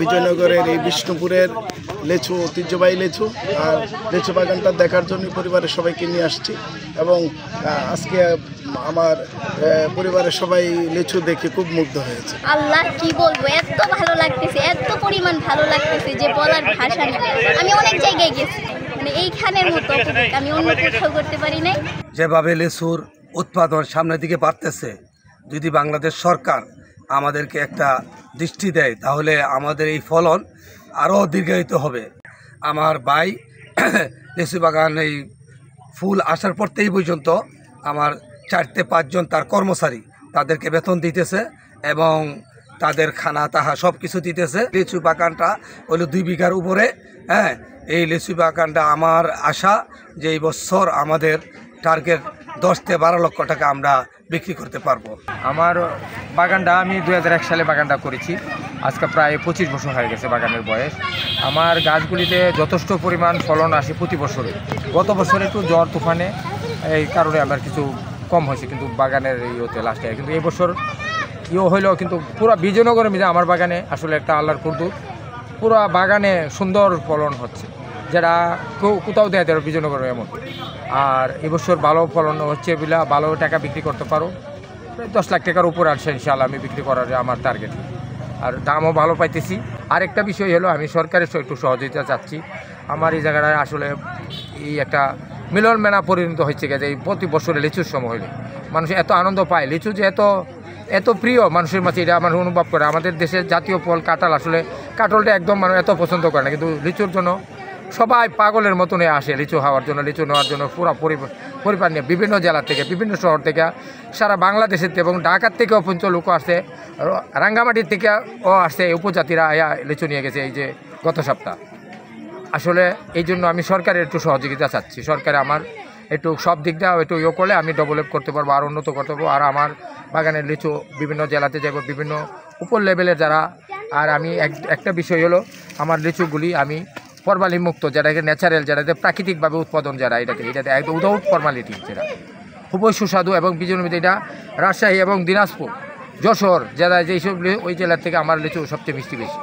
বিজয়নগরের এই বিষ্ণুপুরের লেচু ঐতিহ্যবাহী লেচু আর লেচু বাগানটা দেখার জন্য পরিবারের সবাইকে নিয়ে আসছি এবং আজকে আমার পরিবারের সবাই লেচু দেখে খুব মুগ্ধ হয়েছে। আল্লাহ কি বলবো, এত ভালো লাগতেছে, এত পরিমাণ ভালো লাগতেছে যে বলার ভাষা নেই। আমি অনেক জায়গায় গেছি, মানে এইখানের মতো আমি অন্য কোথাও করতে পারি নাই। যেভাবে লেচুর উৎপাদন সামনের দিকে বাড়তেছে, যদি বাংলাদেশ সরকার আমাদেরকে একটা দৃষ্টি দেয় তাহলে আমাদের এই ফলন আরও দীর্ঘায়িত হবে। আমার ভাই লেচু বাগান এই ফুল আসার পর থেকে পর্যন্ত আমার 4 থেকে 5 জন তার কর্মচারী, তাদেরকে বেতন দিতেছে এবং তাদের খানা তাহা সব কিছু দিতেছে। লিচু বাগানটা হলো 2 বিঘার উপরে। এই লিচু বাগানটা আমার আশা যে এই বছর আমাদের টার্গেট 10 থেকে 12 লক্ষ টাকা আমরা বিক্রি করতে পারবো। আমার বাগানটা আমি 2001 সালে বাগানটা করেছি, আজকে প্রায় 25 বছর হয়ে গেছে বাগানের বয়স। আমার গাছগুলিতে যথেষ্ট পরিমাণ ফলন আসে প্রতি বছরে। গত বছরে একটু ঝড় তুফানে এই কারণে আমার কিছু কম হয়েছে, কিন্তু বাগানের ইয়েতে লাস্টে কিন্তু এই বছর হইলেও কিন্তু পুরো বিজয়নগরের মধ্যে আমার বাগানে আসলে একটা আল্লাহর কুদরত, পুরো বাগানে সুন্দর ফলন হচ্ছে, যেটা কোথাও দেয় দেয় বিজয়নগরে এমন। আর এবছর ভালো ফলন হচ্ছে বলে ভালো টাকা বিক্রি করতে পারো, 10 লাখ টাকার উপর আসছে ইনশাআল্লাহ আমি বিক্রি করার আমার টার্গেট। আর দামও ভালো পাইতেছি। আরেকটা বিষয় হলো আমি সরকারের একটু সহযোগিতা চাচ্ছি। আমার এই জায়গাটায় আসলে এই একটা মিলন মেলা পরিণত হচ্ছে গেছে। এই প্রতি বছরে লিচুর সময় হলে মানুষ এত আনন্দ পায়, লিচু যে এত প্রিয় মানুষের মাঝে, এটা মানুষ অনুভব করে। আমাদের দেশের জাতীয় ফল কাঁঠাল, আসলে কাঁঠালটা একদম মানুষ এত পছন্দ করে না, কিন্তু লিচুর জন্য সবাই পাগলের মতনে আসে লিচু খাওয়ার জন্য, লিচু নেওয়ার জন্য। পুরো পরিবার নিয়ে বিভিন্ন জেলা থেকে, বিভিন্ন শহর থেকে, সারা বাংলাদেশের এবং ঢাকার থেকে অপঞ্চ লোক আসছে, রাঙ্গামাটির থেকেও আসছে উপজাতিরা লিচু নিয়ে গেছে এই যে গত সপ্তাহ। আসলে এই জন্য আমি সরকারের একটু সহযোগিতা চাচ্ছি। সরকারে আমার একটু সব দিকটা একটু করলে আমি ডেভেলপ করতে পারবো, আর উন্নত করতে পারবো। আর আমার বাগানের লিচু বিভিন্ন জেলাতে যাব, বিভিন্ন উপর লেভেলের যারা। আর আমি একটা বিষয় হলো আমার লিচুগুলি আমি ফরমালিন মুক্ত, যেটাকে ন্যাচারাল, যেটাতে প্রাকৃতিকভাবে উৎপাদন, যারা এটাতে একদম উইদাউট ফরমালিটি, যেটা খুবই সুস্বাদু। এবং বিজয়নগর এটা রাজশাহী এবং দিনাজপুর, যশোর যারা যেইসব ওই জেলার থেকে আমার লিচু সবচেয়ে মিষ্টি বেশি।